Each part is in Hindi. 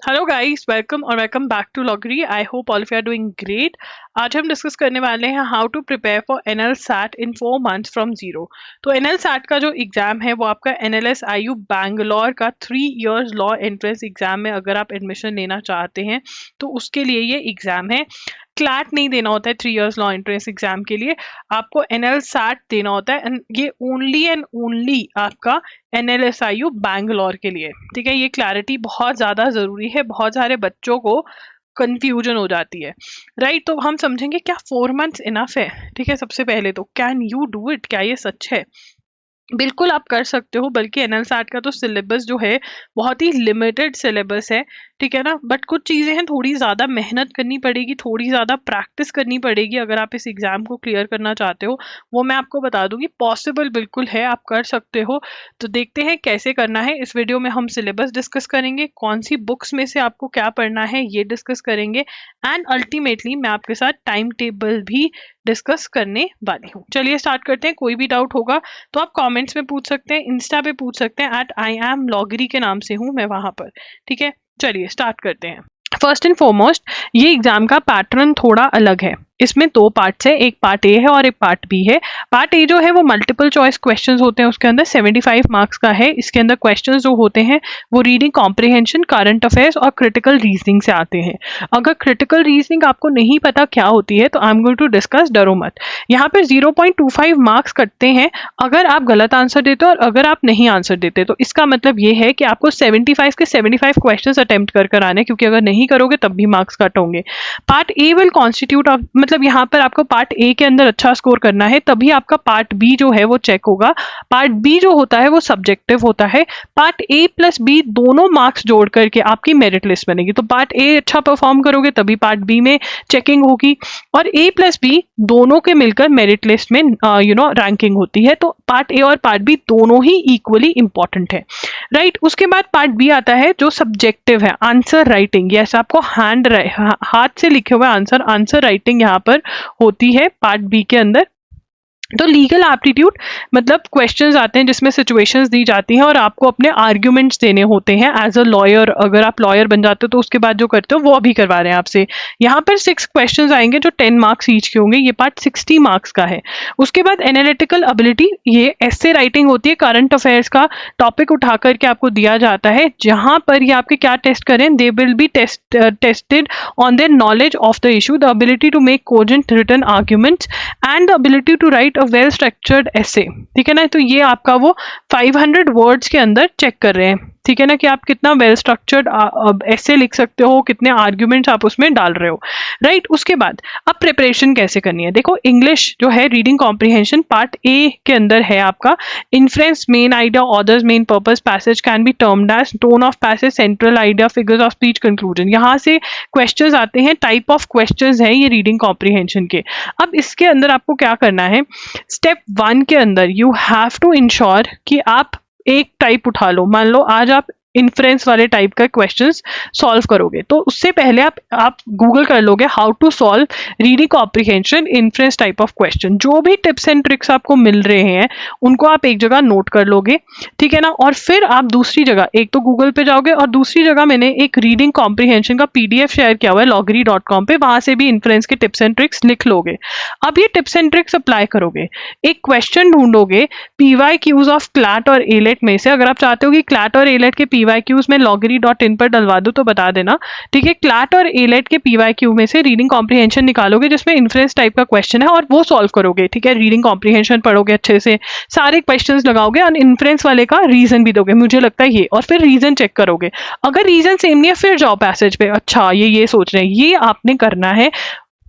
Hello guys, welcome back to लॉगरी। I hope all of you are doing great. आज हम डिस्कस करने वाले हैं how to prepare for NL SAT in 4 months from zero. तो एनएल सैट का जो एग्जाम है वो आपका एनएलएस आईयू बैंगलोर का 3 इयर्स लॉ एंट्रेंस एग्जाम में अगर आप एडमिशन लेना चाहते हैं तो उसके लिए ये एग्जाम है। क्लैट नहीं देना होता है 3 इयर्स लॉ एंट्रेंस एग्जाम के लिए, आपको एनएल सैट देना होता है एंड ये ओनली एंड ओनली आपका एनएलएसआईयू बैंगलोर के लिए। ठीक है, ये क्लैरिटी बहुत ज़्यादा ज़रूरी है, बहुत सारे बच्चों को कंफ्यूजन हो जाती है। राइट, तो हम समझेंगे क्या 4 मंथ्स इनफ है। ठीक है, सबसे पहले तो कैन यू डू इट, क्या ये सच है? बिल्कुल आप कर सकते हो, बल्कि एनएल सैट का तो सिलेबस जो है बहुत ही लिमिटेड सिलेबस है। ठीक है ना, बट कुछ चीज़ें हैं, थोड़ी ज़्यादा मेहनत करनी पड़ेगी, थोड़ी ज़्यादा प्रैक्टिस करनी पड़ेगी अगर आप इस एग्ज़ाम को क्लियर करना चाहते हो। वो मैं आपको बता दूंगी, पॉसिबल बिल्कुल है, आप कर सकते हो। तो देखते हैं कैसे करना है। इस वीडियो में हम सिलेबस डिस्कस करेंगे, कौन सी बुक्स में से आपको क्या पढ़ना है ये डिस्कस करेंगे, एंड अल्टीमेटली मैं आपके साथ टाइम टेबल भी डिस्कस करने वाली हूँ। चलिए स्टार्ट करते हैं। कोई भी डाउट होगा तो आप कमेंट्स में पूछ सकते हैं, इंस्टा पे पूछ सकते हैं, @IAMLoggery के नाम से हूँ मैं वहां पर। ठीक है, चलिए स्टार्ट करते हैं। फर्स्ट एंड फॉरमोस्ट, ये एग्जाम का पैटर्न थोड़ा अलग है। इसमें 2 पार्ट्स है, एक पार्ट ए है और एक पार्ट बी है। पार्ट ए जो है वो मल्टीपल चॉइस क्वेश्चंस होते हैं, उसके अंदर 75 मार्क्स का है। इसके अंदर क्वेश्चंस जो होते हैं वो रीडिंग कॉम्प्रिहेंशन, करंट अफेयर्स और क्रिटिकल रीजनिंग से आते हैं। अगर क्रिटिकल रीजनिंग आपको नहीं पता क्या होती है तो I am going to discuss, डरो मत। यहाँ पर 0.25 मार्क्स कटते हैं अगर आप गलत आंसर देते हो और अगर आप नहीं आंसर देते। तो इसका मतलब ये है कि आपको 75 के 75 क्वेश्चंस अटेम्प्ट कर आने, क्योंकि अगर नहीं करोगे तब भी मार्क्स कट होंगे। Part A will constitute of, मतलब यहाँ पर आपको पार्ट ए के अंदर अच्छा स्कोर करना है तभी आपका पार्ट बी जो है वो चेक होगा। पार्ट बी जो होता है वो सब्जेक्टिव होता है। पार्ट ए प्लस बी दोनों मार्क्स जोड़ करके आपकी मेरिट लिस्ट बनेगी। तो पार्ट ए अच्छा परफॉर्म करोगे तभी पार्ट बी में चेकिंग होगी, और ए प्लस बी दोनों के मिलकर मेरिट लिस्ट में रैंकिंग होती है। तो पार्ट ए और पार्ट बी दोनों ही इक्वली इंपॉर्टेंट है। राइट, उसके बाद पार्ट बी आता है जो सब्जेक्टिव है, आंसर राइटिंग। यस, आपको हाथ से लिखे हुए आंसर राइटिंग यहाँ पर होती है पार्ट बी के अंदर। तो लीगल एप्टीट्यूड मतलब क्वेश्चंस आते हैं जिसमें सिचुएशंस दी जाती हैं और आपको अपने आर्ग्यूमेंट्स देने होते हैं एज अ लॉयर। अगर आप लॉयर बन जाते हो तो उसके बाद जो करते हो वो अभी करवा रहे हैं आपसे। यहाँ पर 6 क्वेश्चंस आएंगे जो 10 मार्क्स ईच के होंगे। ये पार्ट 60 मार्क्स का है। उसके बाद एनालिटिकल एबिलिटी, ये एस्से राइटिंग होती है। करंट अफेयर्स का टॉपिक उठा करके आपको दिया जाता है, जहां पर ये आपके क्या टेस्ट करें, they will be tested on their knowledge of the issue, the ability to make cogent written arguments and the ability to write a well structured essay. ठीक है ना, तो ये आपका वो 500 वर्ड्स के अंदर चेक कर रहे हैं। ठीक है ना, कि आप कितना वेल स्ट्रक्चर्ड ऐसे लिख सकते हो, कितने आर्ग्यूमेंट्स आप उसमें डाल रहे हो। राइट, उसके बाद अब प्रिपरेशन कैसे करनी है। देखो, इंग्लिश जो है रीडिंग कॉम्प्रिहेंशन पार्ट ए के अंदर है आपका। Inference, main idea, orders, main purpose, passage can be termed as, tone of passage, central idea, figures of speech, conclusion. यहाँ से क्वेश्चंस आते हैं, टाइप ऑफ क्वेश्चंस है ये रीडिंग कॉम्प्रिहेंशन के। अब इसके अंदर आपको क्या करना है, स्टेप 1 के अंदर यू हैव टू इंश्योर कि आप एक टाइप उठा लो। मान लो आज आप इन्फ्रेंस वाले टाइप का क्वेश्चंस सॉल्व करोगे, तो उससे पहले आप गूगल कर लोगे how to solve reading comprehension inference type of question. जो भी टिप्स एंड ट्रिक्स आपको मिल रहे हैं उनको आप एक जगह नोट कर लोगे। ठीक है ना, और फिर आप दूसरी जगह, एक तो गूगल पे जाओगे और दूसरी जगह मैंने एक रीडिंग कॉम्प्रिहेंशन का PDF शेयर किया हुआ है loggery.com पे, वहां से भी इन्फ्रेंस के टिप्स एंड ट्रिक्स लिख लोगे। अब ये टिप्स एंड ट्रिक्स अप्लाई करोगे, एक क्वेश्चन ढूंढोगे PYQs ऑफ क्लैट और एलेट में से। अगर आप चाहते हो कि क्लैट और एलेट के PYQs में loggery.in पर डलवा दो तो बता देना। ठीक है, क्लैट और एलेट के PYQ में से रीडिंग कॉम्प्रिहेंशन निकालोगे जिसमें इन्फ्रेंस टाइप का क्वेश्चन है और वो सॉल्व करोगे। ठीक है, रीडिंग कॉम्प्रिहेंशन पढ़ोगे अच्छे से, सारे क्वेश्चंस लगाओगे और इन्फ्रेंस वाले का रीजन भी दोगे, मुझे लगता है ये, और फिर रीजन चेक करोगे। अगर रीजन सेम नहीं है फिर जाओ पैसेज पे, अच्छा ये सोच रहे हैं, ये आपने करना है।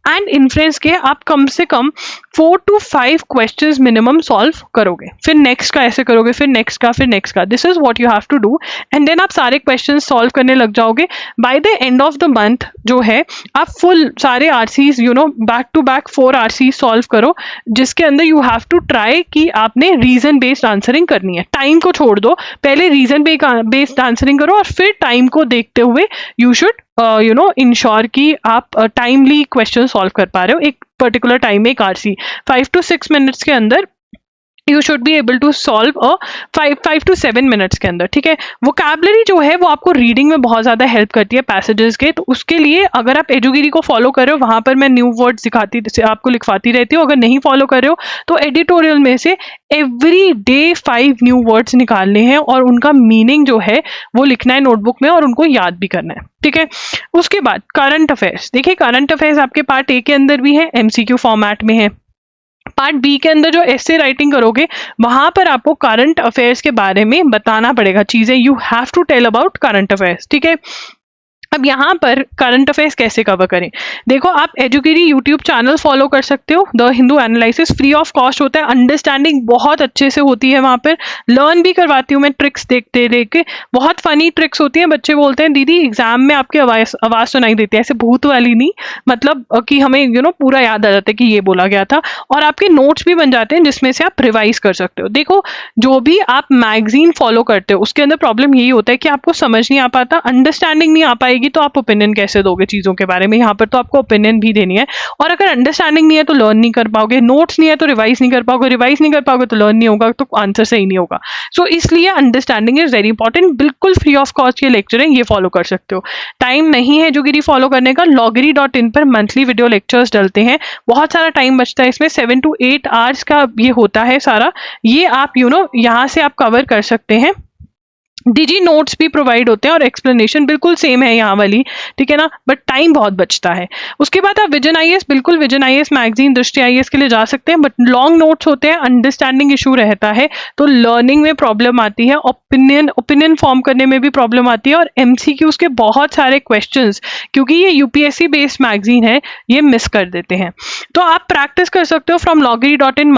एंड इन्फ्रेंस के आप कम से कम 4 to 5 क्वेश्चंस मिनिमम सॉल्व करोगे, फिर नेक्स्ट का ऐसे करोगे, फिर नेक्स्ट का, फिर नेक्स्ट का। This is what you have to do, and then आप सारे क्वेश्चंस सॉल्व करने लग जाओगे। By the end of the month जो है आप फुल सारे RCs back to back 4 RCs solve करो, जिसके अंदर यू हैव टू ट्राई कि आपने रीजन बेस्ड आंसरिंग करनी है। टाइम को छोड़ दो, पहले रीजन बेस्ड आंसरिंग करो और फिर टाइम को देखते हुए यू शुड इंश्योर कि आप टाइमली क्वेश्चन सॉल्व कर पा रहे हो। एक पर्टिकुलर टाइम में एक RC 5 to 6 मिनट्स के अंदर you should be able to solve 5 to 7 minutes के अंदर, ठीक है। वोकैबलरी जो है वो आपको रीडिंग में बहुत ज़्यादा हेल्प करती है पैसेजेस के, तो उसके लिए अगर आप एजुगिरी को फॉलो कर रहे हो, वहाँ पर मैं न्यू वर्ड्स दिखाती आपको लिखवाती रहती हूँ। अगर नहीं फॉलो कर रहे हो तो एडिटोरियल में से एवरी डे 5 न्यू वर्ड्स निकालने हैं और उनका मीनिंग जो है वो लिखना है नोटबुक में और उनको याद भी करना है, ठीक है। उसके बाद करंट अफेयर्स, देखिए करंट अफेयर्स आपके पार्ट ए के अंदर भी है, एमसीक्यू फॉर्मेट में है। पार्ट बी के अंदर जो एसे राइटिंग करोगे वहां पर आपको करंट अफेयर्स के बारे में बताना पड़ेगा, चीजें you have to tell about current affairs, ठीक है। अब यहाँ पर करंट अफेयर्स कैसे कवर करें, देखो आप एजुगिरी यूट्यूब चैनल फॉलो कर सकते हो, the Hindu analysis free of cost होता है, अंडरस्टैंडिंग बहुत अच्छे से होती है, वहाँ पर लर्न भी करवाती हूँ मैं ट्रिक्स देखते देख के, बहुत फनी ट्रिक्स होती हैं। बच्चे बोलते हैं दीदी एग्जाम में आपकी आवाज़ सुनाई देती है, ऐसे भूत वाली नहीं, मतलब कि हमें पूरा याद आ जाता है कि ये बोला गया था, और आपके नोट्स भी बन जाते हैं जिसमें से आप रिवाइज कर सकते हो। देखो जो भी आप मैगजीन फॉलो करते हो उसके अंदर प्रॉब्लम यही होता है कि आपको समझ नहीं आ पाता, अंडरस्टैंडिंग नहीं आ पाएगी, तो आप ओपिनियन कैसे दोगे चीजों के बारे में। यहाँ पर तो आपको ओपिनियन भी देनी है, और अगर अंडरस्टैंडिंग नहीं है तो लर्न नहीं कर पाओगे, नोट्स नहीं है तो रिवाइज नहीं कर पाओगे, रिवाइज नहीं कर पाओगे तो लर्न नहीं होगा, तो आंसर सही नहीं होगा। सो इसलिए अंडरस्टैंडिंग इज वेरी इंपॉर्टेंट। बिल्कुल फ्री ऑफ कॉस्ट ये लेक्चर है, ये फॉलो कर सकते हो। टाइम नहीं है एजुगिरी फॉलो करने का, loggery.in पर मंथली वीडियो लेक्चर्स डलते हैं, बहुत सारा टाइम बचता है इसमें, 7 to 8 आवर्स का ये होता है सारा, ये आप यहाँ से आप कवर कर सकते हैं। डिजी नोट्स भी प्रोवाइड होते हैं और एक्सप्लेनेशन बिल्कुल सेम है यहाँ वाली, ठीक है ना, बट टाइम बहुत बचता है। उसके बाद आप विजन आईएएस, बिल्कुल विजन आईएएस मैगजीन दृष्टि आईएएस के लिए जा सकते हैं, बट लॉन्ग नोट्स होते हैं, अंडरस्टैंडिंग इशू रहता है, तो लर्निंग में प्रॉब्लम आती है, ओपिनियन फॉर्म करने में भी प्रॉब्लम आती है, और एमसीक्यूज के बहुत सारे क्वेश्चंस, क्योंकि ये यूपीएससी बेस्ड मैगजीन है, ये मिस कर देते हैं। तो आप प्रैक्टिस कर सकते हो फ्रॉम loggery.in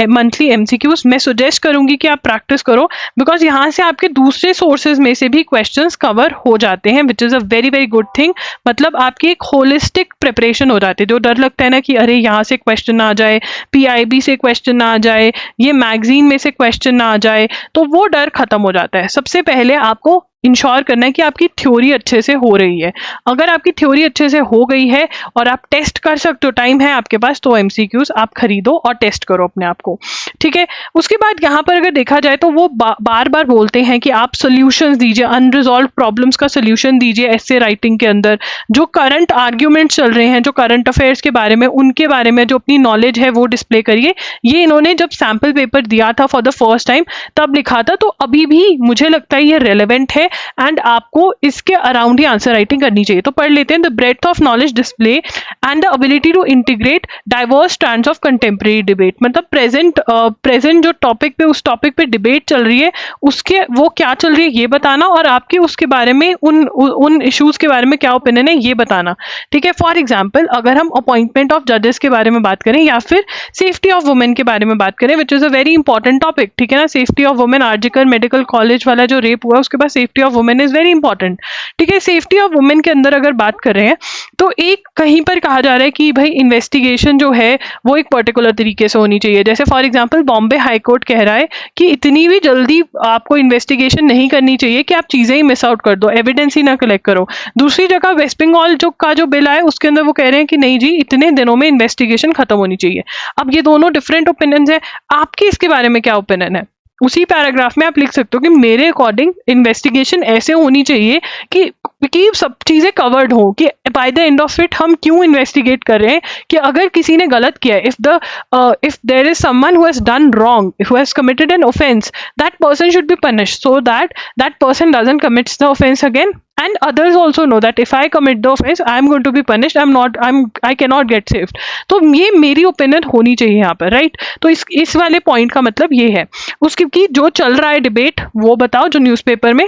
मंथली एमसीक्यूज। मैं सुजेस्ट करूंगी कि आप प्रैक्टिस करो, बिकॉज यहाँ से आपके दूसरे सोर्सेज में से भी क्वेश्चंस कवर हो जाते हैं, which is a very very good thing. मतलब आपकी एक होलिस्टिक प्रिपरेशन हो जाती है। जो डर लगता है ना कि अरे यहाँ से क्वेश्चन ना आ जाए, पीआईबी से क्वेश्चन ना आ जाए, ये मैगजीन में से क्वेश्चन ना आ जाए, तो वो डर खत्म हो जाता है। सबसे पहले आपको इंश्योर करना है कि आपकी थ्योरी अच्छे से हो रही है। अगर आपकी थ्योरी अच्छे से हो गई है और आप टेस्ट कर सकते हो, टाइम है आपके पास, तो एमसीक्यूज आप खरीदो और टेस्ट करो अपने आप को, ठीक है। उसके बाद यहाँ पर अगर देखा जाए तो वो बार बार बोलते हैं कि आप सोल्यूशंस दीजिए, अनरिजॉल्व प्रॉब्लम्स का सोल्यूशन दीजिए एसे राइटिंग के अंदर। जो करंट आर्ग्यूमेंट्स चल रहे हैं, जो करंट अफेयर्स के बारे में, उनके बारे में जो अपनी नॉलेज है वो डिस्प्ले करिए। ये इन्होंने जब सैम्पल पेपर दिया था फॉर द फर्स्ट टाइम तब लिखा था, तो अभी भी मुझे लगता है ये रेलेवेंट है, एंड आपको इसके अराउंड ही आंसर राइटिंग करनी चाहिए। तो पढ़ लेते हैं। The breadth of knowledge display and the ability to integrate diverse strands of contemporary debate. मतलब प्रेजेंट जो टॉपिक पे, उस टॉपिक पे डिबेट चल रही है, उसके वो क्या चल रही है ये बताना, और आपके उसके बारे में उन इश्यूज के बारे में क्या ओपिनियन है ये बताना, ठीक है। फॉर एग्जाम्पल अगर हम अपॉइंटमेंट ऑफ जजेस के बारे में बात करें या फिर सेफ्टी ऑफ वुमेन के बारे में बात करें, which is a very important topic, ठीक है ना। Safety of women, RG Kar medical college वाला जो रेप हुआ उसके बाद safety of women is very important, ठीक है। सेफ्टी ऑफ वुमेन के अंदर अगर बात कर रहे हैं तो एक कहीं पर कहा जा रहा है कि भाई इन्वेस्टिगेशन जो है वो एक पर्टिकुलर तरीके से होनी चाहिए। जैसे for example Bombay high court कह रहा है कि इतनी भी जल्दी आपको इन्वेस्टिगेशन नहीं करनी चाहिए कि आप चीजें ही मिस आउट कर दो, एविडेंस ही ना कलेक्ट करो। दूसरी जगह वेस्ट बंगाल जो बिल आया उसके अंदर वो कह रहे हैं कि नहीं जी, इतने दिनों में इन्वेस्टिगेशन खत्म होनी चाहिए। अब ये दोनों डिफरेंट ओपिनियंस है, आपकी इसके बारे में क्या ओपिनियन है? उसी पैराग्राफ में आप लिख सकते हो कि मेरे अकॉर्डिंग इन्वेस्टिगेशन ऐसे होनी चाहिए कि सब चीजें कवर्ड हो, कि bye the end of it हम क्यों इन्वेस्टिगेट कर रहे हैं, कि अगर किसी ने गलत किया, if there is someone who has done wrong, who has committed an offence, that person should be punished so that person doesn't commits the offence again, and others also know that if I commit the offense I am going to be punished, I cannot get saved। तो ये मेरी ओपिनियन होनी चाहिए यहाँ पर, राइट। तो इस वाले पॉइंट का मतलब ये है। उसकी कि जो चल रहा है डिबेट वो बताओ जो न्यूज़पेपर में,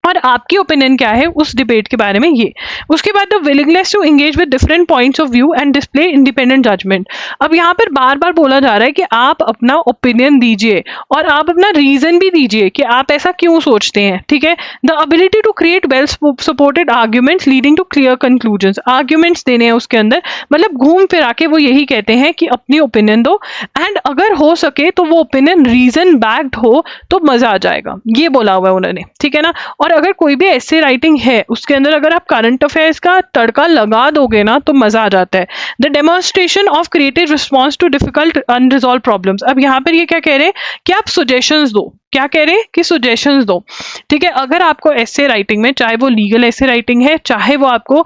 और आपकी ओपिनियन क्या है उस डिबेट के बारे में ये। उसके बाद the willingness to engage with different points of view and display independent judgement. अब यहाँ पर बार बार बोला जा रहा है कि आप अपना ओपिनियन दीजिए और आप अपना रीजन भी दीजिए कि आप ऐसा क्यों सोचते हैं, ठीक है। The ability to create well supported arguments leading to clear conclusions. Arguments देने हैं उसके अंदर, मतलब घूम फिरा के वो यही कहते हैं कि अपनी ओपिनियन दो, एंड अगर हो सके तो वो ओपिनियन रीजन बैक्ड हो तो मजा आ जाएगा, ये बोला हुआ है उन्होंने, ठीक है ना। और अगर कोई भी ऐसे राइटिंग है उसके अंदर अगर आप करंट अफेयर्स का तड़का लगा दोगे ना तो मजा आ जाता है। The demonstration of creative response to difficult unresolved problems. अब यहाँ पर ये क्या कह रहे हैं कि आप सजेशंस दो, क्या कह रहे हैं कि सजेशंस दो, ठीक है। अगर आपको ऐसे राइटिंग में, चाहे वो लीगल ऐसे राइटिंग है, चाहे वो आपको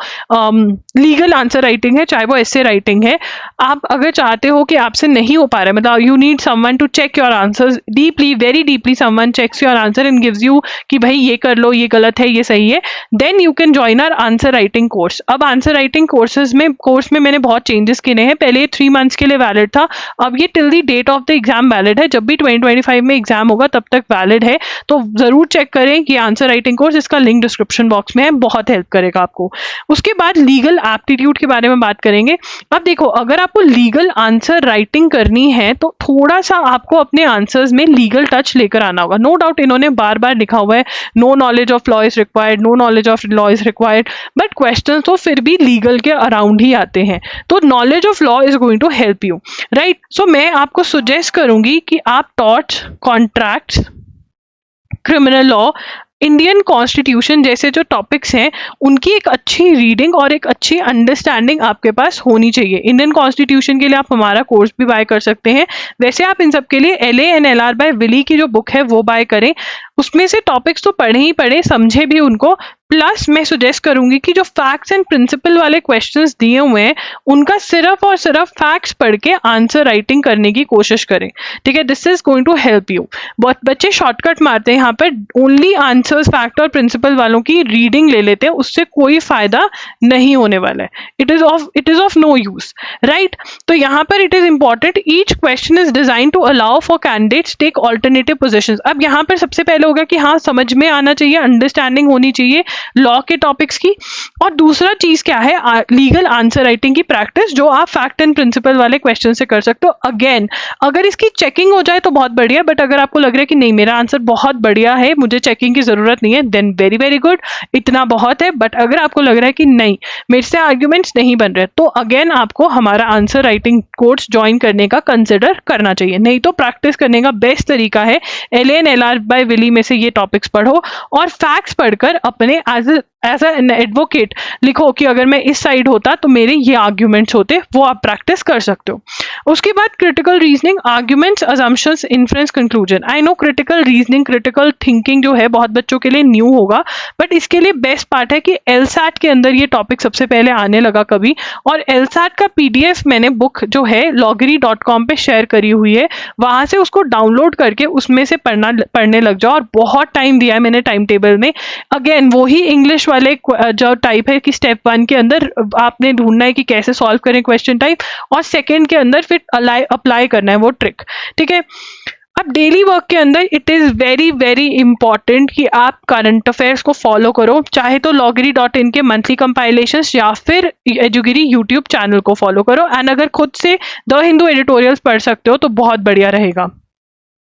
लीगल आंसर राइटिंग है, चाहे वो ऐसे राइटिंग है, आप अगर चाहते हो कि आपसे नहीं हो पा रहा है, मतलब you need someone to check your answers deeply, very deeply, someone checks your answer and gives you कि भाई ये कर लो, ये गलत है, ये सही है, then you can join our answer writing course. अब आंसर राइटिंग कोर्स में मैंने बहुत चेंजेस किए हैं। पहले 3 मंथ्स के लिए वैलिड था, अब ये till the date of the exam valid है। जब भी 2025 में एग्जाम होगा तब तक वैलिड है, तो जरूर चेक करें कि आंसर राइटिंग कोर्स, इसका लिंक डिस्क्रिप्शन बॉक्स में है, बहुत हेल्प करेगा आपको। उसके बाद लीगल एप्टीट्यूड के बारे में बात करेंगे। अब देखो, अगर आपको लीगल आंसर राइटिंग करनी है तो थोड़ा सा आपको अपने आंसर्स में लीगल टच लेकर आना होगा। नो डाउट इन्होंने बार बार लिखा हुआ है no knowledge of law is required, no knowledge of law is required, but question तो फिर भी लीगल के अराउंड ही आते हैं, तो knowledge of law is going to help you, right. So मैं आपको सुजेस्ट करूंगी कि आप torts, contracts, criminal law, Indian constitution जैसे जो टॉपिक्स हैं उनकी एक अच्छी रीडिंग और एक अच्छी अंडरस्टैंडिंग आपके पास होनी चाहिए। इंडियन कॉन्स्टिट्यूशन के लिए आप हमारा कोर्स भी बाय कर सकते हैं। वैसे आप इन सब के लिए LA&LR बाय विली की जो बुक है वो बाय करें, उसमें से टॉपिक्स तो पढ़े ही पढ़े, समझे भी उनको, प्लस मैं सुजेस्ट करूंगी कि जो फैक्ट्स एंड प्रिंसिपल वाले क्वेश्चंस दिए हुए हैं उनका सिर्फ और सिर्फ फैक्ट्स पढ़ के आंसर राइटिंग करने की कोशिश करें, ठीक है। This is going to help you. बहुत बच्चे शॉर्टकट मारते हैं यहाँ पर, ओनली आंसर्स फैक्ट और प्रिंसिपल वालों की रीडिंग ले लेते हैं, उससे कोई फायदा नहीं होने वाला है। It is of no use, right. तो यहाँ पर it is important, each question is design to allow for candidates take alternative positions. अब यहाँ पर सबसे पहले होगा कि हाँ, समझ में आना चाहिए, अंडरस्टैंडिंग होनी चाहिए लॉ के टॉपिक्स की, और दूसरा चीज क्या है, लीगल आंसर राइटिंग की प्रैक्टिस, जो आप फैक्ट एंड प्रिंसिपल वाले क्वेश्चन से कर सकते हो। अगेन, अगर इसकी चेकिंग हो जाए तो बहुत बढ़िया, बट अगर आपको लग रहा है कि नहीं मेरा आंसर बहुत बढ़िया है, मुझे चेकिंग की जरूरत नहीं है, देन वेरी वेरी गुड, इतना बहुत है। बट अगर आपको लग रहा है कि नहीं मेरे से आर्ग्यूमेंट्स नहीं बन रहे, तो अगेन आपको हमारा आंसर राइटिंग कोर्स ज्वाइन करने का कंसिडर करना चाहिए। नहीं तो प्रैक्टिस करने का बेस्ट तरीका है LA&LR बाय विली में से ये टॉपिक्स पढ़ो और फैक्ट्स पढ़कर अपने एज एन एडवोकेट लिखो कि अगर मैं इस साइड होता तो मेरे ये आर्ग्यूमेंट्स होते, वो आप प्रैक्टिस कर सकते हो। उसके बाद critical reasoning, arguments, assumptions, inference, conclusion. I know critical reasoning, critical thinking जो है बहुत बच्चों के लिए न्यू होगा, बट इसके लिए बेस्ट पार्ट है कि LSAT के अंदर ये टॉपिक सबसे पहले आने लगा कभी, और LSAT का PDF मैंने बुक जो है loggery.com पे शेयर करी हुई है, वहां से उसको डाउनलोड करके उसमें से पढ़ने लग जाओ, और बहुत टाइम दिया है मैंने टाइम टेबल में। अगेन वही इंग्लिश वाले जो टाइप है कि स्टेप 1 के अंदर आपने ढूंढना है कि कैसे सॉल्व करें क्वेश्चन टाइप, और सेकंड के अंदर फिर अप्लाई करना है वो ट्रिक, ठीक है। अब डेली वर्क के अंदर it is very very important कि आप करंट अफेयर्स को फॉलो करो, चाहे तो loggery.in के मंथली कंपाइलेशंस या फिर एजुगिरी यूट्यूब चैनल को फॉलो करो, एंड अगर खुद से द हिंदू एडिटोरियल्स पढ़ सकते हो तो बहुत बढ़िया रहेगा।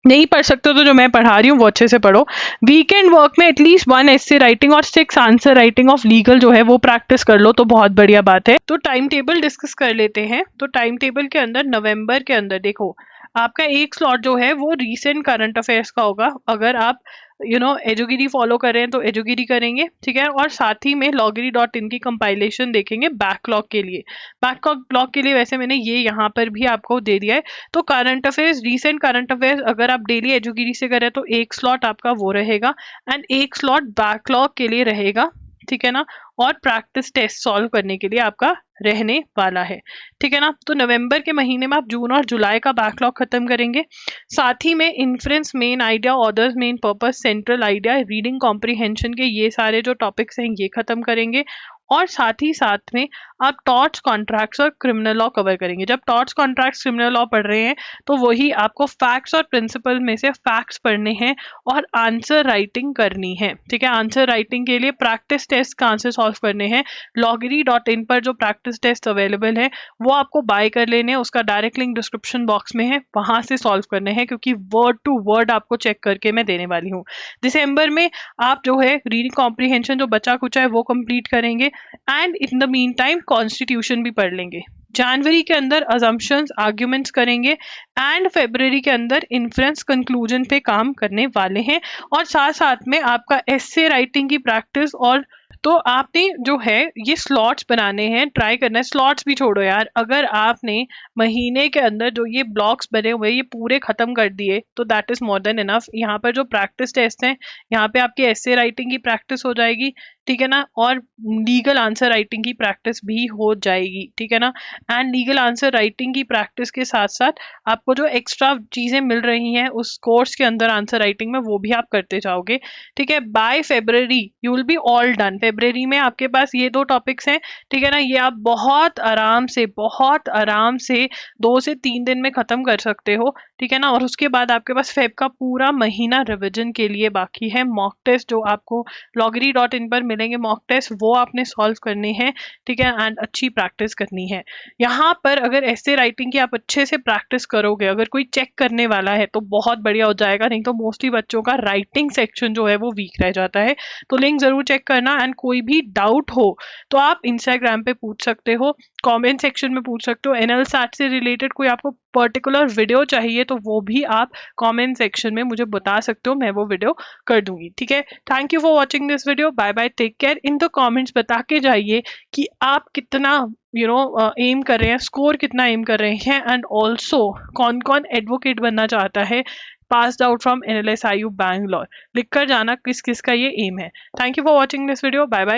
नहीं पढ़ सकते हो तो जो मैं पढ़ा रही हूँ वो अच्छे से पढ़ो। वीकेंड वर्क में एटलीस्ट 1 एस्से राइटिंग और 6 आंसर राइटिंग ऑफ लीगल जो है वो प्रैक्टिस कर लो, तो बहुत बढ़िया बात है। तो टाइम टेबल डिस्कस कर लेते हैं। तो टाइम टेबल के अंदर नवंबर के अंदर देखो, आपका एक स्लॉट जो है वो रीसेंट करंट अफेयर्स का होगा। अगर आप एजुगिरी फॉलो करें तो एजुगिरी करेंगे, ठीक है, और साथ ही में loggery.in की कंपाइलेशन देखेंगे बैकलॉग के लिए। बैकलॉग के लिए वैसे मैंने ये यहाँ पर भी आपको दे दिया है। तो current affairs, recent current affairs अगर आप डेली एजुगिरी से करें तो एक स्लॉट आपका वो रहेगा, एंड एक स्लॉट बैकलॉग के लिए रहेगा, ठीक है ना, और प्रैक्टिस टेस्ट सॉल्व करने के लिए आपका रहने वाला है, ठीक है ना। तो नवंबर के महीने में आप जून और जुलाई का बैकलॉग खत्म करेंगे। साथ ही में inference, main idea, orders, main purpose, central idea, reading comprehension के ये सारे जो टॉपिक्स हैं ये खत्म करेंगे, और साथ ही साथ में आप टॉर्ट्स, कॉन्ट्रैक्ट्स और क्रिमिनल लॉ कवर करेंगे। जब टॉर्ट्स, कॉन्ट्रैक्ट्स, क्रिमिनल लॉ पढ़ रहे हैं तो वही आपको फैक्ट्स और प्रिंसिपल में से फैक्ट्स पढ़ने हैं और आंसर राइटिंग करनी है, ठीक है। आंसर राइटिंग के लिए प्रैक्टिस टेस्ट का आंसर सॉल्व करने हैं। loggery.in पर जो प्रैक्टिस टेस्ट अवेलेबल है वो आपको बाय कर लेने हैं, उसका डायरेक्ट लिंक डिस्क्रिप्शन बॉक्स में है, वहां से सॉल्व करने हैं, क्योंकि वर्ड टू वर्ड आपको चेक करके मैं देने वाली हूँ। दिसंबर में आप जो है रीडिंग कॉम्प्रिहेंशन जो बचा कुचा है वो कंप्लीट करेंगे, and in the mean time constitution भी पढ़ लेंगे, जनवरी के अंदर अजम्पशंस आर्ग्यूमेंट्स करेंगे एंड फेब्रवरी के अंदर इन्फ्रेंस कंक्लूजन पे काम करने वाले हैं। और साथ साथ में आपका एस्से राइटिंग की प्रैक्टिस और तो आपने जो है ये स्लॉट्स बनाने हैं, ट्राई करना है। स्लॉट्स भी छोड़ो यार, अगर आपने महीने के अंदर जो ये ब्लॉक्स बने हुए ये पूरे खत्म कर दिए तो that is more than enough. यहाँ पर जो प्रैक्टिस टेस्ट हैं, यहाँ पे आपकी एस्से राइटिंग की प्रैक्टिस हो जाएगी, ठीक है ना, और लीगल आंसर राइटिंग की प्रैक्टिस भी हो जाएगी, ठीक है ना। एंड लीगल आंसर राइटिंग की प्रैक्टिस के साथ साथ आपको जो एक्स्ट्रा चीजें मिल रही हैं उस कोर्स के अंदर आंसर राइटिंग में, वो भी आप करते जाओगे, ठीक है। By February you will be all done. February में आपके पास ये 2 टॉपिक्स हैं, ठीक है ना, ये आप बहुत आराम से 2 से 3 दिन में खत्म कर सकते हो, ठीक है ना। और उसके बाद आपके पास फेब का पूरा महीना रिविजन के लिए बाकी है। मॉक टेस्ट जो आपको loggery.in पर मिलेंगे, मॉक टेस्ट वो आपने सॉल्व करने हैं, ठीक है, एंड अच्छी प्रैक्टिस करनी है। यहाँ पर अगर ऐसे राइटिंग की आप अच्छे से प्रैक्टिस करोगे, अगर कोई चेक करने वाला है तो बहुत बढ़िया हो जाएगा, नहीं तो मोस्टली बच्चों का राइटिंग सेक्शन जो है वो वीक रह जाता है। तो लिंक जरूर चेक करना एंड कोई भी डाउट हो तो आप इंस्टाग्राम पे पूछ सकते हो, कमेंट सेक्शन में पूछ सकते हो। एनएल सैट से रिलेटेड कोई आपको पर्टिकुलर वीडियो चाहिए तो वो भी आप कमेंट सेक्शन में मुझे बता सकते हो, मैं वो वीडियो कर दूंगी, ठीक है। Thank you for watching this video, bye bye, take care. In the comments बता के जाइए कि आप कितना एम कर रहे हैं, स्कोर कितना एम कर रहे हैं, एंड ऑल्सो कौन कौन एडवोकेट बनना चाहता है passed out from NLSIU Bangalore. लिख कर जाना किस किस का ये एम है। Thank you for watching this video, bye bye.